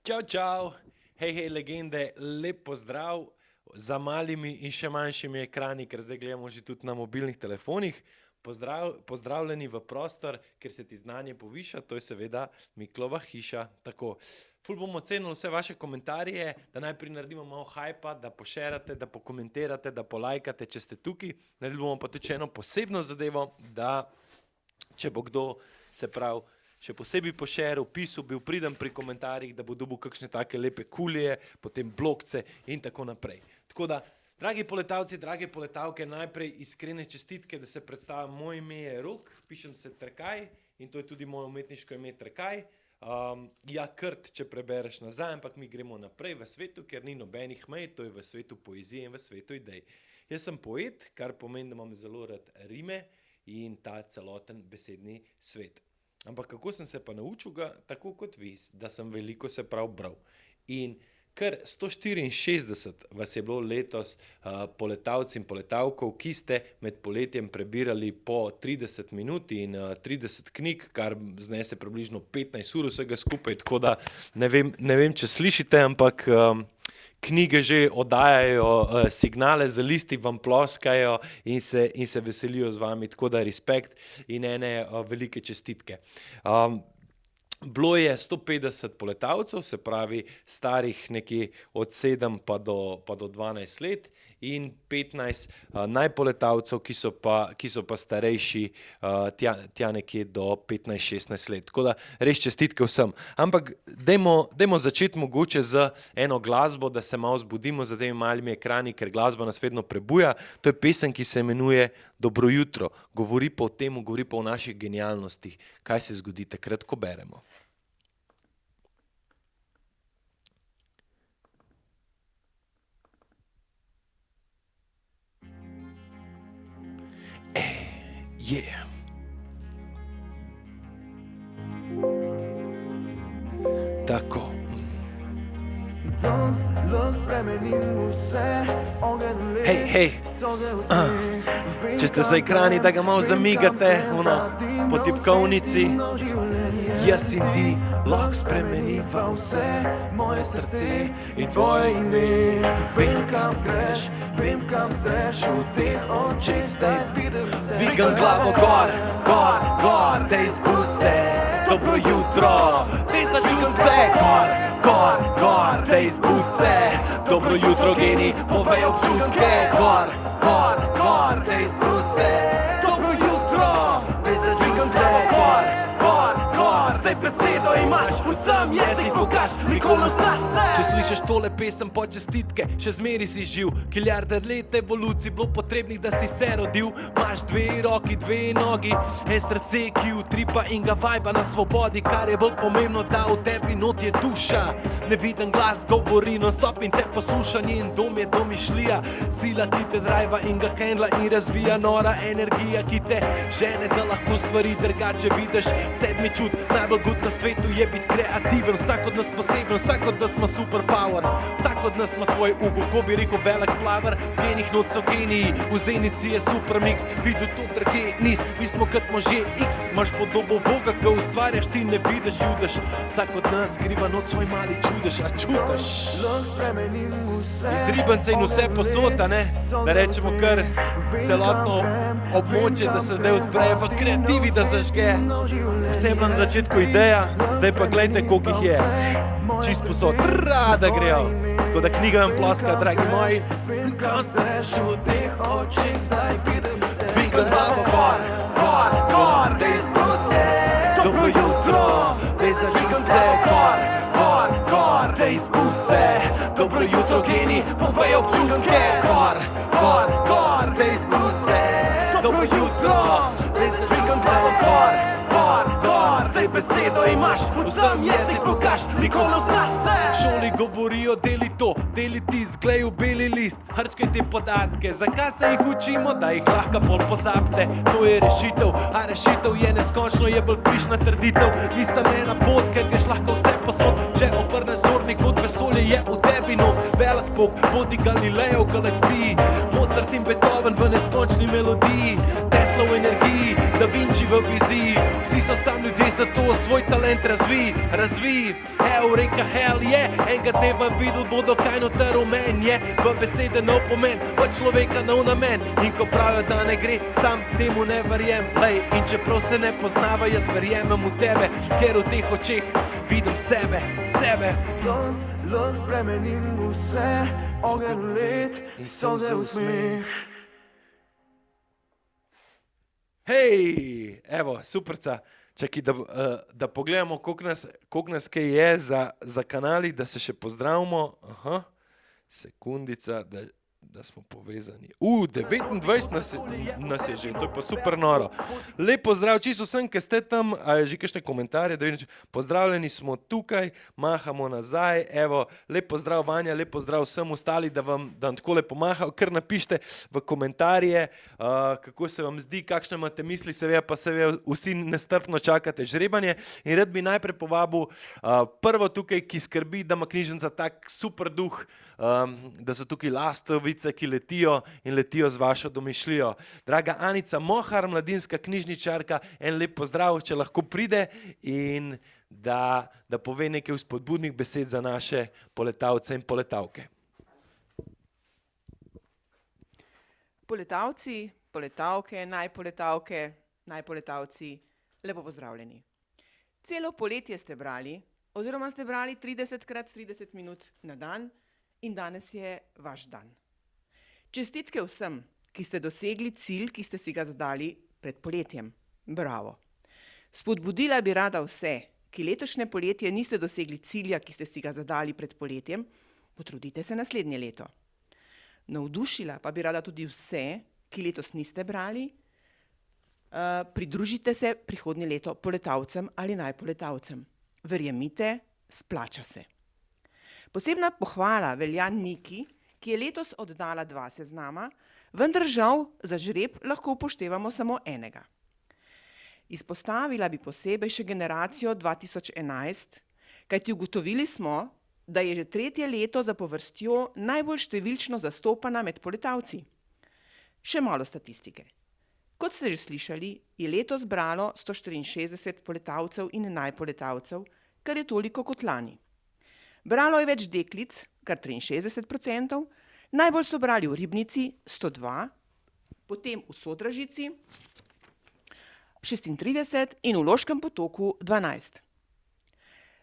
Čau, čau, hej, legende, lep pozdrav za malimi in še manjšimi ekrani, ker zdaj gledamo že tudi na mobilnih telefonih. Pozdravljeni v prostor, ker se ti znanje poviša, to je seveda Miklova hiša. Tako, ful bomo cenili vse vaše komentarje, da najprej naredimo malo hajpa, da pošerate, da pokomentirate, da polajkate, če ste tukaj. Naredili bomo pa tudi eno posebno zadevo, da če bo kdo, se pravi, še posebej pošeril, pisal, bil pridem pri komentarjih, da bo dobil kakšne take lepe kulije, potem blokce in tako naprej. Tako da, dragi poletavci, drage poletavke, najprej iskrene čestitke, da se predstavim. Moje ime je Rok, pišem se Trkaj in to je tudi moje umetniško ime Trkaj. Krt, če prebereš nazaj, ampak mi gremo naprej v svetu, ker ni nobenih mej, to je v svetu poezije in v svetu idej. Jaz sem poet, kar pomeni, da imam zelo rad rime in ta celoten besedni svet. Ampak kako sem se pa naučil ga, tako kot vi, da sem veliko se prav bral. In kar 164 vas je bilo letos poletavci in poletavkov, ki ste med poletjem prebirali po 30 minut in 30 knjig, kar znese približno 15 ur vsega skupaj, tako da ne vem, če slišite, ampak knjige že oddajajo signale, za listi vam ploskajo in se veselijo z vami, tako da respekt in ene velike čestitke. Bilo je 150 poletavcev, se pravi starih nekje od 7 pa do 12 let in 15 najpoletavcev, ki so pa starejši tja nekje do 15-16 let. Tako da res čestitke vsem. Ampak dajmo začeti mogoče z eno glasbo, da se malo zbudimo za temi malimi ekrani, ker glasba nas vedno prebuja. To je pesem, ki se imenuje Dobro jutro. Govori pa o tem, govori pa o naših genialnostih. Kaj se zgodi takrat, ko beremo? Yeah. Tako. Hej. Če ste za ekrani, da ga malo zamigate, po tipkovnici. Jaz in ti lahko spremeniva vse, moje srce in tvoje ime. Vem, kam greš, vem, kam zreš, v teh očeh zdaj vidim se. Dvigam glavo gor, dej zbud se. Dobro jutro, dej začut se. Gor, dej zbud se. Dobro jutro, geni, povej občutke. Gor, dej zbud se. Dobro jutro, dej začut se. Gor, zdaj besedo imaš, vsem jezik pokaž, nikoli znaš se. Če slišiš tole pesem, počestitke, še zmeri si živ. Kiljarde let evolucij bilo potrebnih, da si se rodil. Imaš dve roki, dve nogi, en srce, ki utripa in ga vajba na svobodi. Kar je bolj pomembno, da v tebi not je duša. Neviden glas govori non stop in te posluša. Njen dom je domišljija, sila, ki te drajva in ga hendla in razvija. Nora energija, ki te žene, da lahko stvari drugače vidiš. Sedmi čut, najbolj good na svetu je biti kreativen. Vsak od nas poseben, vsak od nas ima superpower. Vsak od nas ima svoj ugo, ko bi rekel velik flavor. Genih not so geniji, v zenici je supermix. Videl to drage nis, mi smo kot možje X. Imaš podobo Boga, ko ustvarjaš, ti ne vidiš, judaš. Vsak od nas skriva not svoj mali čudež, a čutaš. Iz ribance in vse posota, ne? Da rečemo kar celotno območje, da se zdaj odpre v kreativi, da zažge. Vsem na začetku ideja, zdaj pa gledajte, koliko jih je. Čist posod, da grejo. Tako da knjiga vam ploska, dragi moji. Kam se reši v teh očih, zdaj vidim se. Dvigam glavo gor, dej zbud se. Dobro jutro, dej začutim se. Gor, dej zbud se. Dobro jutro, geni, povej občutke. Gor, dej zbud se. Dobro jutro, dej začutim se. Gor, zdaj besedo imaš, vsem jezik pokaž, nikoli znaš se. Šoli govorijo, deli to, deli ti, zglej v beli list. Hrčkaj te podatke, zakaj se jih učimo, da jih lahko bolj pozabite. To je rešitev, a rešitev je neskončno, je bolj frišna trditev. Nisem ena pot, ker greš lahko vse posod. Če obrneš zornik od vesolja, je v tebi nov velik Bog. Vodi Galilejo v galaksiji, Mozart in Beethoven v neskončni melodiji. Tesla v energiji, Da Vinci v viziji. Vsi so sam ljudje, zato svoj talent razvij. Eureka, hell je, enega dneva videl bodo, kaj noter v men je. V besede nov pomen, v človeka nov namen. In ko pravijo, da ne gre, sam temu ne verjem. Lej, in čeprav se ne poznava, jaz verjemem v tebe, ker v teh očeh vidim sebe. Lahko spremenim vse, ogenj v led in solze v smeh. Hej, evo, superca. Čakaj, da pogledamo, koliko nas kaj je za kanali, da se še pozdravimo. Aha, sekundica, da smo povezani. 29 nas je že, to je pa super noro. Lep pozdrav, čisto vsem, ki ste tam, a je že kakšne komentarje, da vidim, pozdravljeni smo tukaj, mahamo nazaj, evo, lep pozdrav Vanja, lep pozdrav vsem ostali, da vam takole pomahal, kar napište v komentarje, kako se vam zdi, kakšne imate misli, seveda pa seveda vsi nestrpno čakate žrebanje in rad bi najprej povabil prvo tukaj, ki skrbi, da ima knjižnica tak super duh, da so tukaj lastovice, ki letijo z vašo domišljijo. Draga Anica Mohar, mladinska knjižničarka, en lep pozdrav, če lahko pride in da pove nekaj vzpodbudnih besed za naše poletavce in poletavke. Poletavci, poletavke, najpoletavci, lepo pozdravljeni. Celo poletje ste brali, oziroma ste brali 30x30 minut na dan, in danes je vaš dan. Čestitke vsem, ki ste dosegli cilj, ki ste si ga zadali pred poletjem. Bravo. Spodbudila bi rada vse, ki letošnje poletje niste dosegli cilja, ki ste si ga zadali pred poletjem, potrudite se naslednje leto. Navdušila pa bi rada tudi vse, ki letos niste brali, pridružite se prihodnje leto poletavcem ali najpoletavcem. Verjemite, splača se. Posebna pohvala velja Niki, ki je letos oddala 2 seznama, vendar žal za žreb lahko upoštevamo samo enega. Izpostavila bi posebej še generacijo 2011, kajti ugotovili smo, da je že 3. leto zapovrstjo najbolj številčno zastopana med poletavci. Še malo statistike. Kot ste že slišali, je letos bralo 164 poletavcev in najpoletavcev, kar je toliko kot lani. Bralo je več deklic, kar 63%, najbolj so brali v Ribnici 102, potem v Sodražici 36 in v Loškem potoku 12.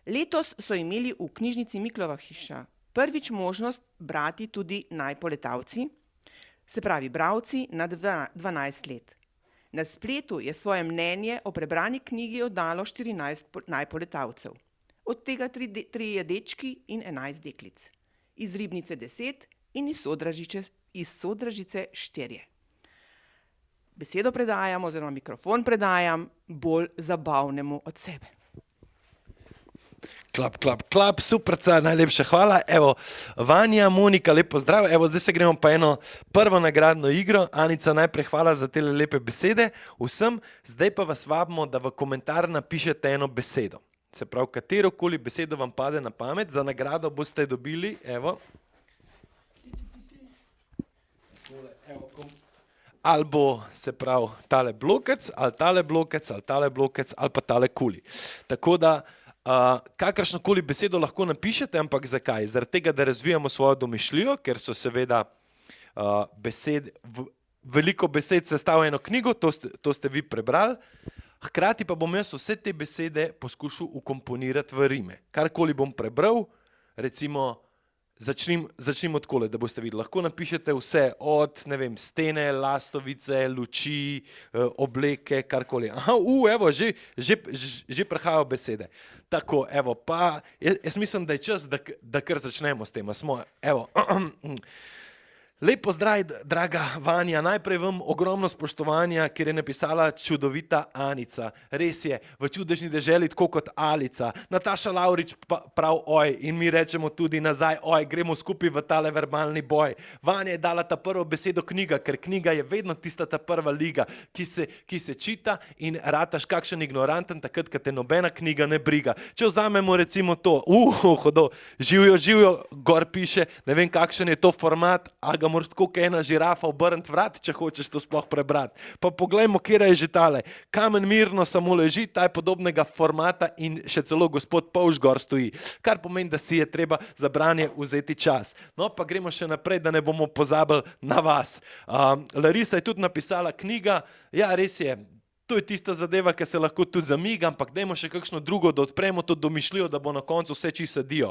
Letos so imeli v knjižnici Miklova hiša prvič možnost brati tudi najpoletavci, se pravi bralci nad 12 let. Na spletu je svoje mnenje o prebrani knjigi oddalo 14 najpoletavcev. Od tega 3 dečki in 11 deklic. Iz Ribnice 10 in iz Sodražice 4. Besedo predajam oziroma mikrofon predajam bolj zabavnemu od sebe. Klap, superca, najlepša hvala. Evo, Vanja, Monika, lep pozdrav. Evo, zdaj se gremo pa eno prvo nagradno igro. Anica, najprej hvala za te lepe besede vsem. Zdaj pa vas vabimo, da v komentar napišete eno besedo. Se pravi, katerokoli besedo vam pade na pamet, za nagrado boste dobili, evo, ali bo, se pravi, tale blokec, ali tale blokec, ali tale blokec, ali pa tale kuli. Tako da, kakršnokoli besedo lahko napišete, ampak zakaj? Zaradi tega, da razvijamo svojo domišljijo, ker so seveda veliko besed sestavlja eno knjigo, to ste vi prebrali. Hkrati pa bom jaz vse te besede poskušal ukomponirati v rime. Karkoli bom prebral, recimo, začnimo takole, da boste videli. Lahko napišete vse od, ne vem, stene, lastovice, luči, obleke, karkoli. Aha, evo, že prehajajo besede. Tako, evo, pa jaz mislim, da je čas, da kar začnemo s tem. Evo, lep pozdrav, draga Vanja, najprej vam ogromno spoštovanja, ker je napisala čudovita Anica. Res je, v čudežni deželi tako kot Alica. Nataša Lavrič prav oj in mi rečemo tudi nazaj oj, gremo skupaj v tale verbalni boj. Vanja je dala ta prvo besedo knjiga, ker knjiga je vedno tista ta prva liga, ki se čita in rataš kakšen ignoranten, takrat, kad te nobena knjiga ne briga. Če vzamemo recimo to, hodo, živijo, gor piše, ne vem kakšen je to format, a ga ga moraš tako kot ena žirafa obrniti vrat, če hočeš to sploh prebrati. Pa poglejmo, kje je že tale. Kamen mirno samo leži, ta je podobnega formata in še celo gospod Povž gor stoji. Kar pomeni, da si je treba za branje vzeti čas. No, pa gremo še naprej, da ne bomo pozabili na vas. Larisa je tudi napisala knjiga, ja, res je. To je tista zadeva, ki se lahko tudi zamiga, ampak dajmo še kakšno drugo, da odpremo to domišljijo, da bo na koncu vse čisto sedijo.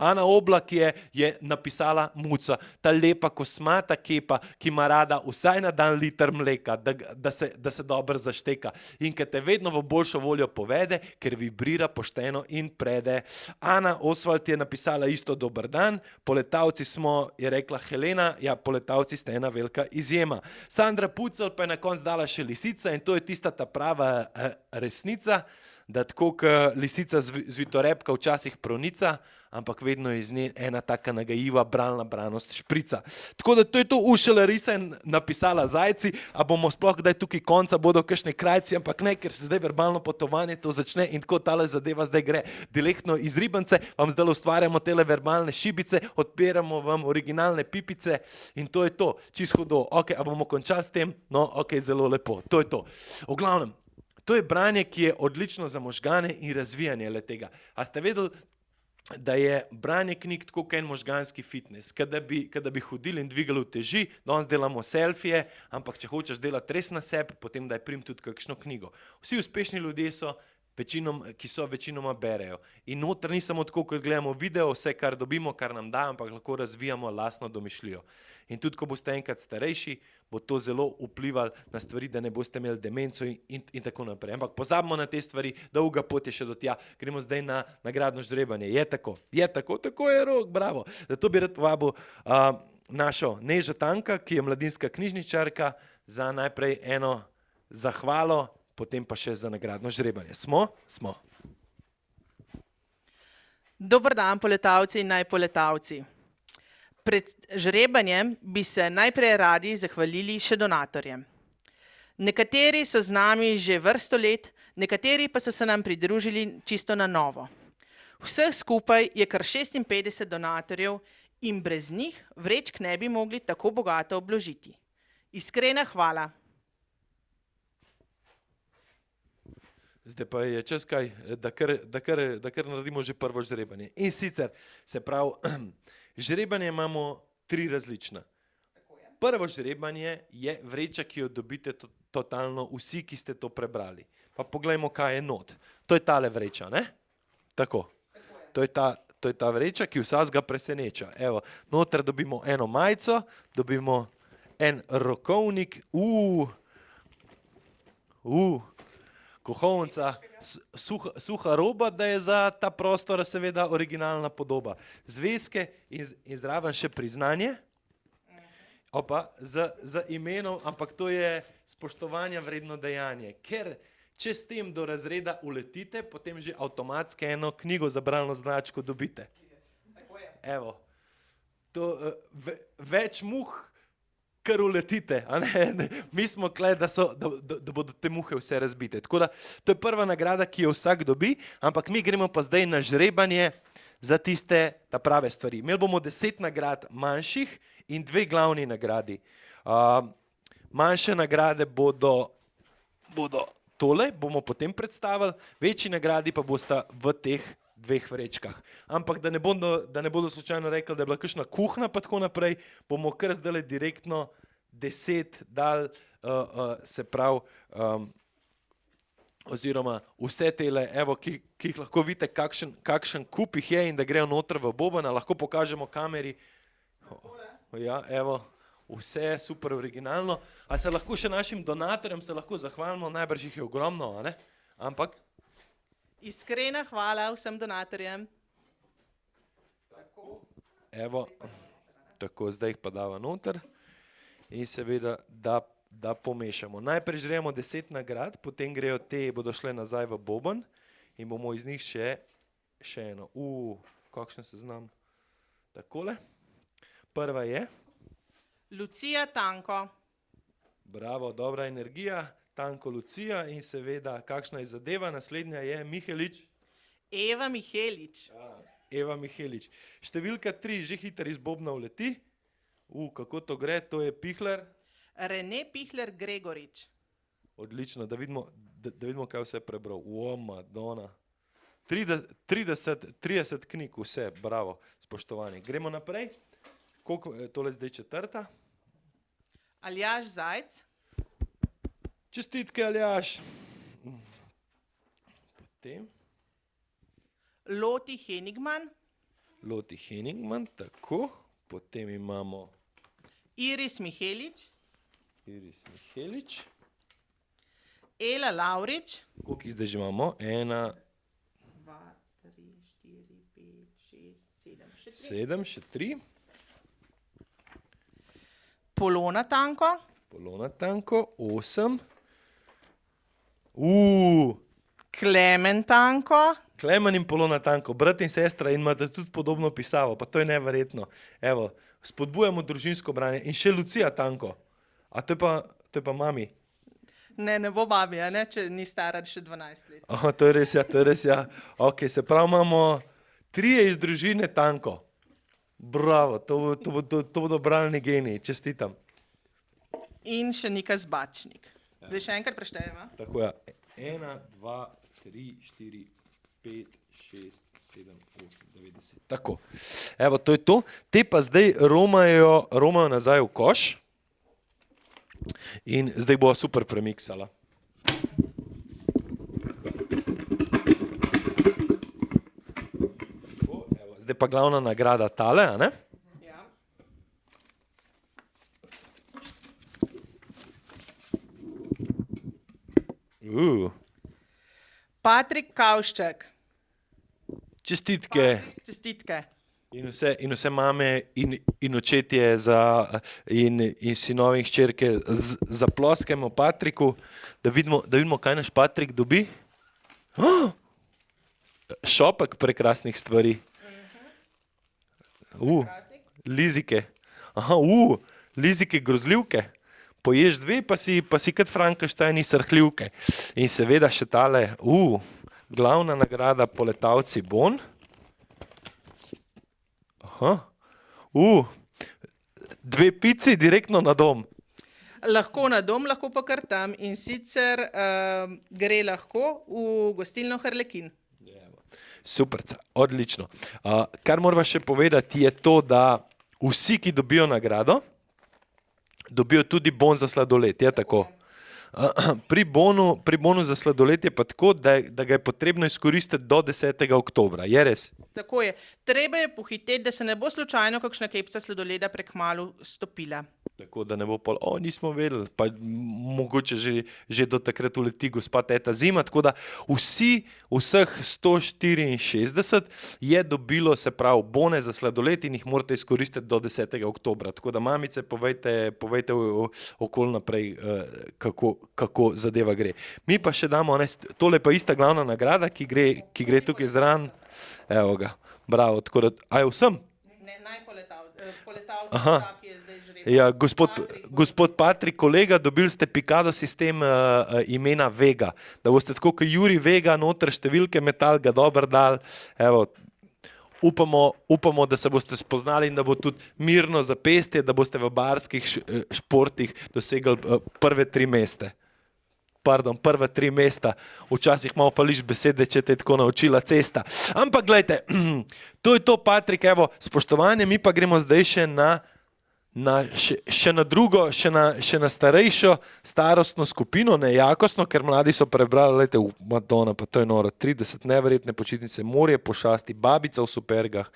Ana Oblak je napisala Muca, ta lepa kosmata kepa, ki ima rada vsaj na dan liter mleka, da se dobro zašteka in ki te vedno v boljšo voljo povede, ker vibrira pošteno in prede. Ana Osvald je napisala isto dober dan, poletavci smo, je rekla Helena, ja, poletavci ste ena velika izjema. Sandra Pucelj pa je na koncu dala še lisica in to je tista ta prava resnica, da tako kot lisica zvitorepka včasih pronica, ampak vedno je iz nje ena taka nagajiva bralna branost šprica. Tako da to je to, še Larisa je napisala Zajci, a bomo sploh kdaj tukaj konca, bodo kakšne krajci, ampak ne, ker se zdaj verbalno potovanje to začne in tako tale zadeva zdaj gre direktno iz ribance, vam zdaj ustvarjamo tele verbalne šibice, odpiramo vam originalne pipice in to je to, čisto hudo. Ok, a bomo končali s tem? No, ok, zelo lepo, to je to. V glavnem, to je branje, ki je odlično za možgane in razvijanje le tega. A ste vedeli, da je branje knjig tako kot en možganski fitness, kada bi hodili in dvigali uteži, danes delamo selfije, ampak če hočeš delati res na sebi, potem daj prim tudi kakšno knjigo. Vsi uspešni ljudje so, ki so večinoma berejo. In noter ni samo tako, kot gledamo video, vse kar dobimo, kar nam da, ampak lahko razvijamo lastno domišljijo. In tudi, ko boste enkrat starejši, bo to zelo vplivalo na stvari, da ne boste imeli demenco in tako naprej. Ampak pozabimo na te stvari, dolga pot je še do tja. Gremo zdaj na nagradno žrebanje. Je tako? Je tako? Tako je, Rok, bravo. Zato bi rad povabil našo Nežo Tanka, ki je mladinska knjižničarka, za najprej eno zahvalo, potem pa še za nagradno žrebanje. Smo? Smo. Dober dan, poletavci in najpoletavci. Pred žrebanjem bi se najprej radi zahvalili še donatorjem. Nekateri so z nami že vrsto let, nekateri pa so se nam pridružili čisto na novo. Vseh skupaj je kar 56 donatorjev in brez njih vrečk ne bi mogli tako bogato obložiti. Iskrena hvala. Zdaj pa je čas kaj, da kar naredimo že prvo žrebanje. In sicer, se pravi, žrebanje imamo 3 različna. Prvo žrebanje je vreča, ki jo dobite totalno vsi, ki ste to prebrali. Pa poglejmo, kaj je not. To je tale vreča, ne? Tako. To je ta vreča, ki vsazga preseneča. Evo, noter dobimo eno majico, dobimo en rokovnik, kohovnica, suha roba, da je za ta prostor seveda originalna podoba. Zvezke in zraven še priznanje, z imenom, ampak to je spoštovanja vredno dejanje. Ker če s tem do razreda uletite, potem že avtomatsko eno knjigo za bralno značko dobite. Evo, to več muh, kar uletite, a ne? Mi smo tukaj, da bodo te muhe vse razbite. Tako da, to je prva nagrada, ki jo vsak dobi, ampak mi gremo pa zdaj na žrebanje za tiste ta prave stvari. Imeli bomo 10 nagrad manjših in 2 glavni nagradi. Manjše nagrade bodo tole, bomo potem predstavili, večji nagradi pa bosta v teh 2 vrečkah. Ampak da ne bodo slučajno rekli, da je bila kakšna kuhna pa tako naprej, bomo kar zdaj direktno 10 dal, se pravi, oziroma vse tele, evo, ki jih lahko vidite, kakšen kup jih je in da grejo noter v boben, lahko pokažemo kameri. Ja, evo, vse je super originalno. A se lahko še našim donatorjem se lahko zahvalimo, najbrž jih je ogromno, a ne? Ampak Iskrena hvala vsem donatorjem. evo, tako, zdaj jih pa dava noter in seveda, da pomešamo. Najprej žremo 10 nagrad, potem grejo te, bodo šle nazaj v boben in bomo iz njih še eno. Kakšen seznam. Takole. Prva je. Lucija Tanko. Bravo, dobra energija. Tanko Lucija in seveda, kakšna je zadeva, naslednja je Mihelič. Eva Mihelič. Eva Mihelič. Številka 3 že hitro iz bobna uleti. Kako to gre, to je Pihler. Rene Pihler Gregorič. Odlično, da vidimo, kaj vse prebral. Madonna. 30 knjig, vse, bravo, spoštovani. Gremo naprej. Koliko, tole zdaj 4. Aljaž Zajc. Čestitke, Aljaž. Potem Loti Henigman. Loti Henigman, tako. Potem imamo Iris Mihelič. Iris Mihelič. Ela Lavrič. Koliko jih zdaj že imamo? 1, 2, 3, 4, 5, 6, 7. 7, še 3. Polona Tanko. Polona Tanko, 8. Klemen Tanko. Klemen in Polona Tanko, brat in sestra in imate tudi podobno pisavo, pa to je neverjetno. Evo, spodbujamo družinsko branje. In še Lucija Tanko. A to je pa mami. Ne bo babi, a ne, če ni stara še 12 let. Aha, to je res, ja. Ok, se pravi, imamo 3 iz družine Tanko. Bravo, to bodo bralni geniji, čestitam. In še Nika Zbačnik. Zdaj še enkrat preštejeva. Tako je. 1, 2, 3, 4, 5, 6, 7, 8, 9, 10. Tako. Evo, to je to. Te pa zdaj romajo nazaj v koš. In zdaj bo super premiksala. Evo, zdaj pa glavna nagrada tale, a ne? Ja. Patrik Kavšček. Čestitke. Čestitke. In vse mame in očetje in sinovi in hčerke zaploskajmo Patriku, da vidimo, kaj naš Patrik dobi. Šopek prekrasnih stvari. Lizike. Aha, lizike grozljivke. Poješ 2, pa si kot Frankenstein iz srhljivke. In seveda še tale, glavna nagrada Poletavci bon. Aha. 2 pici direktno na dom. Lahko na dom, lahko pa kar tam. In sicer gre lahko v gostilno Harlekin. Super, odlično. Kar morava še povedati je to, da vsi, ki dobijo nagrado, dobijo tudi bon za sladoled, je tako? Pri bonu za sladoled je pa tako, da ga je potrebno izkoristiti do 10. oktobra, je res? Tako je. Treba je pohiteti, da se ne bo slučajno kakšna kepca sladoleda prekmalu stopila. Tako da ne bo pol, nismo vedeli, pa mogoče že do takrat uleti gospa teta zima, tako da vseh 164 je dobilo, se pravi, bone za sladoled in jih morate izkoristiti do 10. oktobra. Tako da mamice, povejte okoli naprej, kako zadeva gre. Mi pa še damo, tole pa ista glavna nagrada, ki gre tukaj zraven. Evo ga, bravo, tako da, aj vsem? Ne, poletavci, ki je zdaj žreb. Ja, gospod Patrik, kolega, dobili ste Picado sistem imena Vega. Da boste tako, kot Juri Vega, noter številke metal, ga dober dal. Evo, upamo, da se boste spoznali in da bo tudi mirno zapestje, da boste v barskih športih dosegli prve 3 mesta. Prva 3 mesta. Včasih malo fališ besede, če te je tako naučila cesta. Ampak gledajte, to je to, Patrik, evo, spoštovanje, mi pa gremo zdaj še na drugo, še na starejšo starostno skupino, nejakostno, ker mladi so prebrali, gledajte, Madonna, pa to je noro, 30 neverjetne počitnice, morje pošasti, babica v supergah,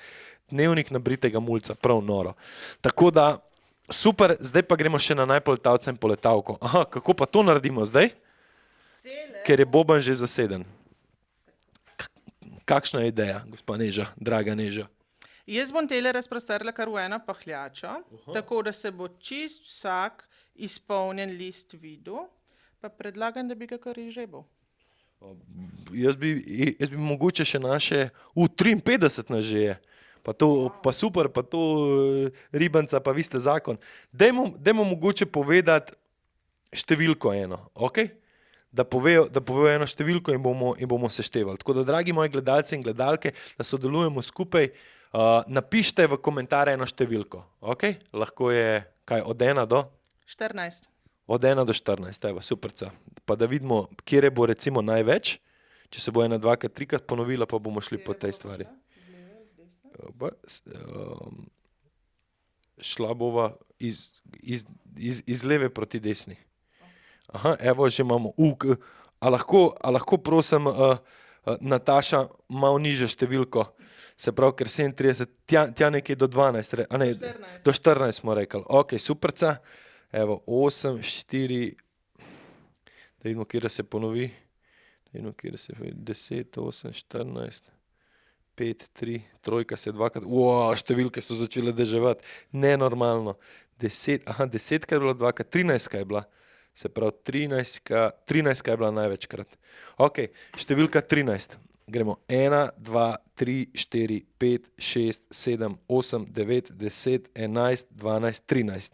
dnevnik nabritega mulca, prav noro. Tako da, super, zdaj pa gremo še na najpoletavca in poletavko. Aha, kako pa to naredimo zdaj? Ker je Boban že zaseden. Kakšna je ideja, gospa Neža, draga Neža? Jaz bom tele razprostrla kar v eno pahljačo, tako da se bo čist vsak izpolnjen list videl, pa predlagam, da bi ga kar izžebal. Jaz bi mogoče še naše, 53 nas že je, pa super, pa to ribanca, pa vi ste zakon. Dajmo mogoče povedati številko eno, okej? Da povejo eno številko in bomo seštevali. Tako da, dragi moji gledalci in gledalke, da sodelujemo skupaj, Napišite v komentarje eno številko. Okay? Lahko je kaj, od 1 do? 14. Od 1 do 14, evo, superca. Pa da vidimo, kje bo recimo največ. Če se bo 1, 2, 3 ponovila, pa bomo šli po tej stvari. Šla bova iz leve proti desni. Aha, evo, že imamo. A lahko prosim, Nataša, malo niže številko. Se pravi, ker 37, tja nekaj do 12, a ne, 14. do 14 smo rekli. Ok, superca. Evo, 8, 4, da vidimo, kje se ponovi. Da vidimo, kje se 10, 8, 14, 5, 3, trojka se dvakrat. Številke so začele deževati. Nenormalno. 10, aha, 10 je bilo dvakrat, 13 je bila. Se pravi, 13 je bila največkrat. Ok, številka 13. Gremo 1, 2, 3, 4, 5, 6, 7, 8, 9, 10, 11, 12, 13.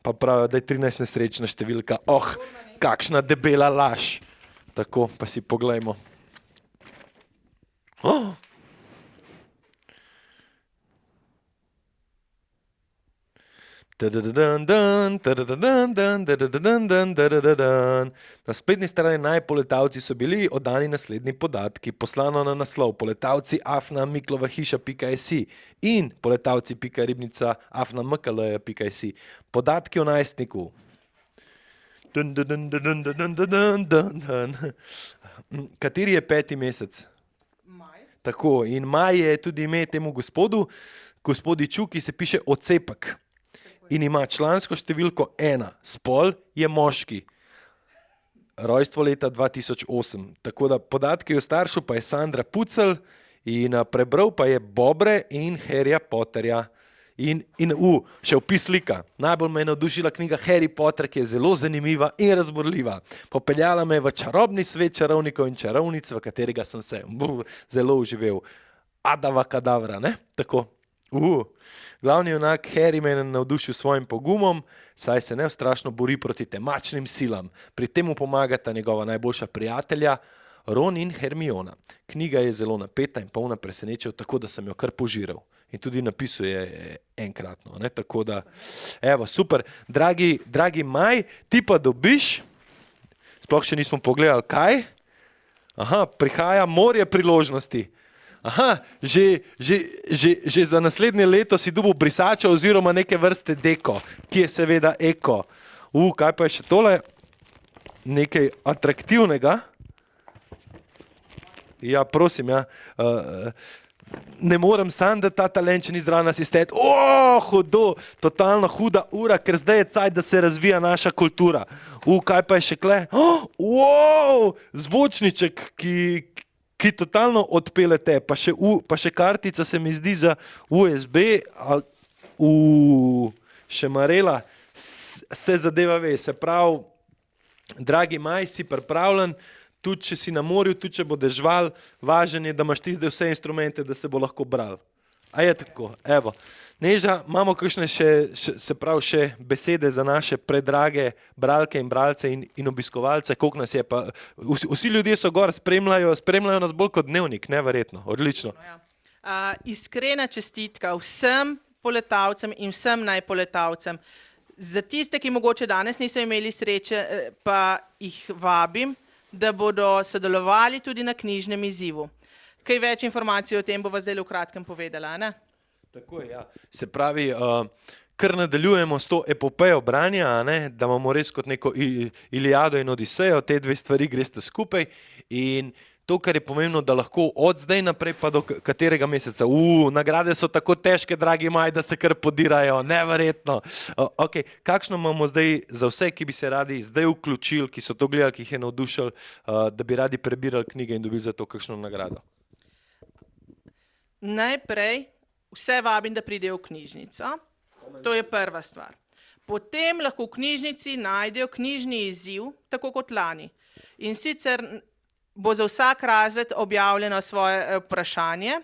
Pa pravijo, da je 13 nesrečna številka. Kakšna debela laž. Tako, pa si poglejmo. Na spletni strani Najpoletavci so bili oddani naslednji podatki. Poslano na naslov poletavci@miklovahiša.si in poletavci.ribnica@mkl.si. Podatki o najstniku. Kateri je 5. mesec? Maj. Tako, in maj je tudi ime temu gospodiču, ki se piše Ocepek. In ima člansko številko 1. Spol je moški. Rojstvo leta 2008. Tako da podatki o staršu pa je Sandra Pucelj in prebral pa je Bobre in Harryja Potterja. In še opis slika. Najbolj me je navdušila knjiga Harry Potter, ki je zelo zanimiva in razborljiva. Popeljala me je v čarobni svet čarovnikov in čarovnic, v katerega sem se zelo uživel. Adava kadavra, ne? Tako. Glavni junak Harry me je navdušil svojim pogumom, saj se neustrašno bori proti temačnim silam. Pri tem mu pomagata njegova najboljša prijatelja, Ron in Hermiona. Knjiga je zelo napeta in polna presenečenj, tako da sem jo kar požiral. In tudi napisuje enkratno. Ne? Tako da, evo, super. Dragi Maj, ti pa dobiš, sploh še nismo pogledali kaj. Aha, prihaja morje priložnosti. Aha, že za naslednje leto si dobil brisača oziroma neke vrste deko, ki je seveda eko. Kaj pa je še tole? Nekaj atraktivnega. Ja, prosim, ja. Ne morem sam, da ta talent, če ni zdraven asistent. Hudo, totalno huda ura, ker zdaj je cajt, da se razvija naša kultura. Kaj pa je še kle? Zvočniček, ki totalno odpele te, pa še kartica se mi zdi za USB, še marela, se zadeva ve, se pravi, dragi Maj, si pripravljen, tudi če si na morju, tudi če bo dežval, važen je, da imaš ti zdaj vse instrumente, da se bo lahko bral. A je tako, evo. Neža, imamo kakšne še besede za naše predrage bralke in bralce in obiskovalce, koliko nas je pa, vsi ljudje so gor, spremljajo nas bolj kot dnevnik, neverjetno, odlično. Iskrena čestitka vsem poletavcem in vsem najpoletavcem. Za tiste, ki mogoče danes niso imeli sreče, pa jih vabim, da bodo sodelovali tudi na knjižnem izzivu. Kaj več informacij o tem bova zdaj v kratkem povedala, ne? Tako je, ja. Se pravi, kar nadaljujemo s to epopejo branja, ne? Da imamo res kot neko Iliado in Odisejo, te dve stvari greste skupaj in to, kar je pomembno, da lahko od zdaj naprej pa do katerega meseca. Nagrade so tako težke, dragi Maj, da se kar podirajo, neverjetno. Ok, kakšno imamo zdaj za vse, ki bi se radi zdaj vključili, ki so to gledali, ki jih je navdušili, da bi radi prebirali knjige in dobili za to kakšno nagrado? Najprej vse vabim, da pridejo v knjižnico. To je prva stvar. Potem lahko v knjižnici najdejo knjižni izziv, tako kot lani. In sicer bo za vsak razred objavljeno svoje vprašanje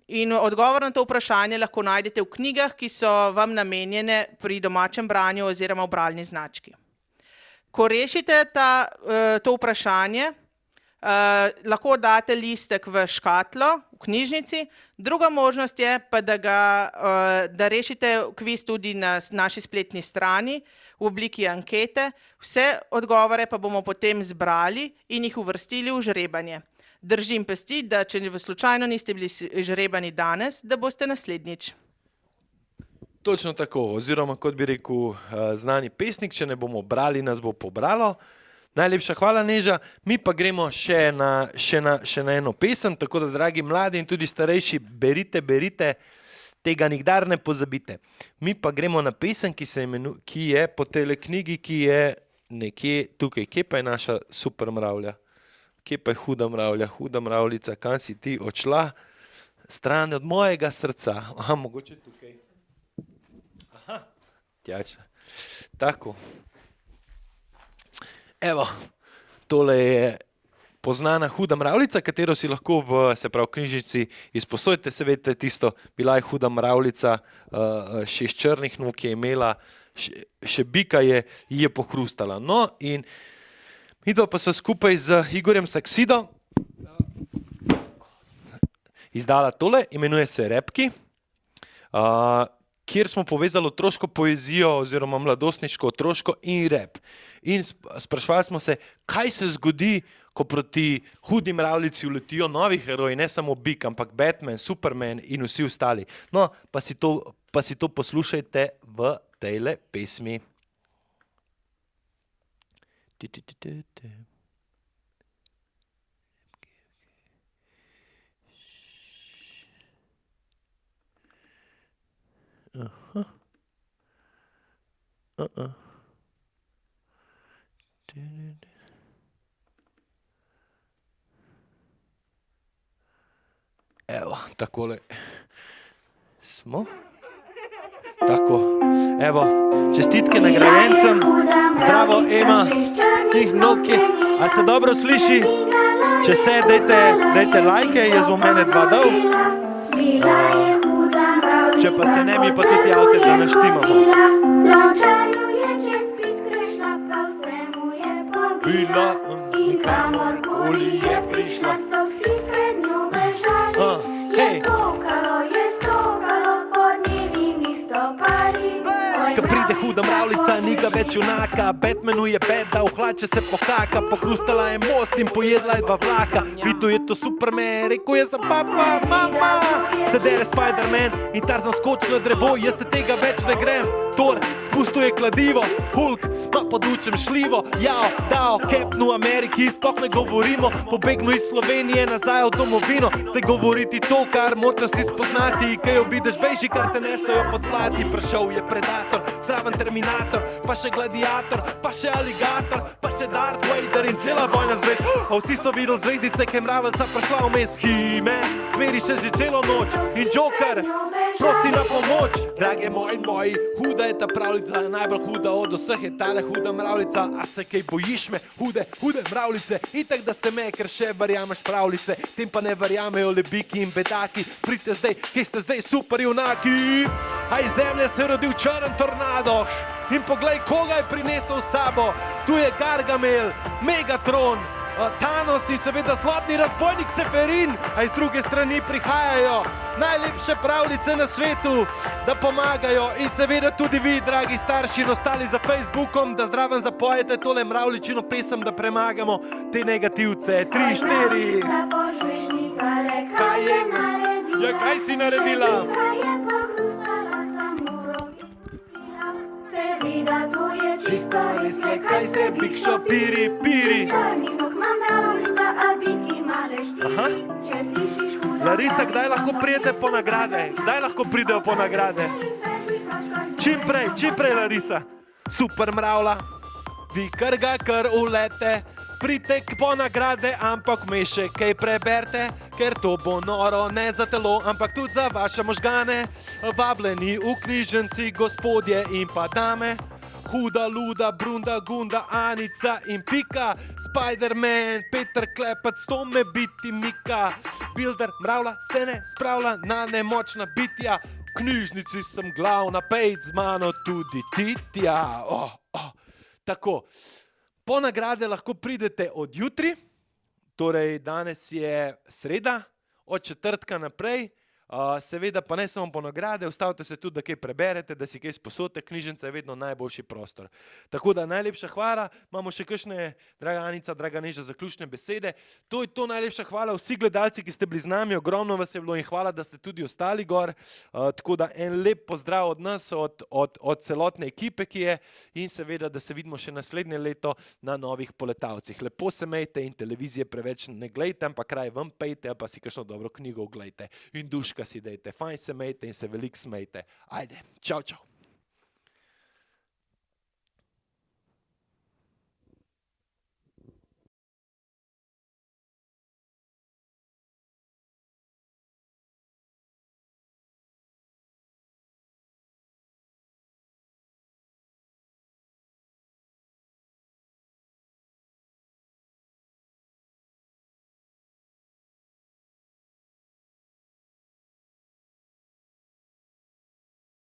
in odgovor na to vprašanje lahko najdete v knjigah, ki so vam namenjene pri domačem branju oziroma v bralni znački. Ko rešite to vprašanje, lahko date listek v škatlo, v knjižnici. Druga možnost je pa, da rešite kviz tudi na naši spletni strani v obliki ankete. Vse odgovore pa bomo potem zbrali in jih uvrstili v žrebanje. Držim pesti, da če v slučajno niste bili žrebani danes, da boste naslednjič. Točno tako, oziroma kot bi rekel znani pesnik, če ne bomo brali, nas bo pobralo. Najlepša hvala, Neža. Mi pa gremo še na eno pesem, tako da, dragi mladi in tudi starejši, berite, tega nikdar ne pozabite. Mi pa gremo na pesem, ki je po tele knjigi, ki je nekje tukaj. Kje pa je naša super mravlja? Kje pa je huda mravljica, kam si ti odšla? Stran od mojega srca. Aha, mogoče tukaj. Aha, tjača. Tako. Evo, tole je poznana huda mravljica, katero si lahko v knjižnici izposojite. Se vedete tisto, bila je huda mravljica, 6 črnih nog je imela, še bika je pohrustala. No, in midva pa sva skupaj z Igorjem Saksido izdala tole, imenuje se Repki, kjer smo povezali otroško poezijo oziroma mladostniško otroško in rep. In sprašvali smo se, kaj se zgodi, ko proti hudi mravljici uletijo novi heroji, ne samo Bik, ampak Batman, Superman in vsi ostali. No, pa si to poslušajte v tejle pesmi. Evo, takole smo. Tako, evo, čestitke nagrajencem. Zdravo, Ema. A se dobro sliši? Če se, dajte lajke, jaz bom mene 2 dal. Če pa se ne, mi pa tudi javite, da naštimamo. Bila in kamorkoli je prišla, so vsi pred njo bežali. Je stokalo pod njenimi stopali. Ko pride huda mravljica, ni ga več junaka, Batmanu je beda, v hlače se pohaka, pohrustala je most in pojedla je 2 vlaka. Vitu je to Superman, rekel je za papa, mama. Se dere Spider-Man in Tarzan skoči na drevo, jaz se tega več ne grem. Thor spustil je kladivo, Hulk pa pod učem šljivo. Jao, dao, Captain v Ameriki, sploh ne govorimo, pobegnu iz Slovenije nazaj v domovino. Zdaj govoriti to, kar moraš si spoznati, kaj obideš beži, kar te nesejo pod plati. Prišel je Predator, zraven Terminator, pa še Gladiator, pa še Aligator, pa še Darth Vader in cela vojna zvezd. Vsi so videli zvezdice, kaj mravljica prišla vmes. He-Man, smeri še že celo noč in Joker prosi na pomoč. Drage moji, huda je ta pravljica, najbolj huda od vseh je tale huda mravljica. A se kaj bojiš me, hude mravljice? Itak da se me, ker še verjameš pravljice, tem pa ne verjamejo le biki in bedaki. Pridite zdaj, kje ste zdaj super junaki? A iz zemlje se je rodil črn tornado in poglej, koga je prinesel s sabo. Tu je Gargamel, Megatron, Thanos in seveda zlotni razbojnik Ceferin, a iz druge strani prihajajo najlepše pravljice na svetu, da pomagajo. In seveda tudi vi, dragi starši in ostali za Facebookom, da zraven zapojete tole mravljičino pesem, da premagamo te negativce. 3, 4. Kaj je naredila? Ja, kaj si naredila? Seveda to je čisto res, kaj se bikšo piri. Črnih nog ima mravljica, a biki male štiri. Če slišiš huda... Larisa, kdaj lahko pridete po nagrade? Kdaj lahko pridejo po nagrade? Čim prej, Larisa. Super mravlja, vi kar ulete, pridite po nagrade, ampak me še kaj preberte, ker to bo noro ne za telo, ampak tudi za vaše možgane. Vabljeni v knjižnici, gospodje in pa dame, Huda, Luda, Brunda, Gunda, Anica in Pika, Spider-Man, Peter Klepec, to me biti Mika. Builder, mravlja se ne spravlja na nemočna bitja, v knjižnici sem glavna, pejt z mano tudi Titja. Tako, po nagrade lahko pridete od jutri, Torej, danes je sreda, od četrtka naprej. Seveda pa ne samo po nagrade, ustavite se tudi, da kaj preberete, da si kaj sposodite, knjižnica je vedno najboljši prostor. Tako da najlepša hvala, imamo še kakšne, draga Anica, draga Neža, zaključne besede. To je to, najlepša hvala vsi gledalci, ki ste bili z nami, ogromno vas je bilo in hvala, da ste tudi ostali gor. Tako da en lep pozdrav od nas, od celotne ekipe, ki je, in seveda, da se vidimo še naslednje leto na novih Poletavcih. Lepo se mejte in televizije preveč ne glejte, ampak kraj ven pejte, pa si kakšno dobro knjigo oglejte. In duška si dejte, fajn se mejte in se veliko smejte. Ajde, čau, čau.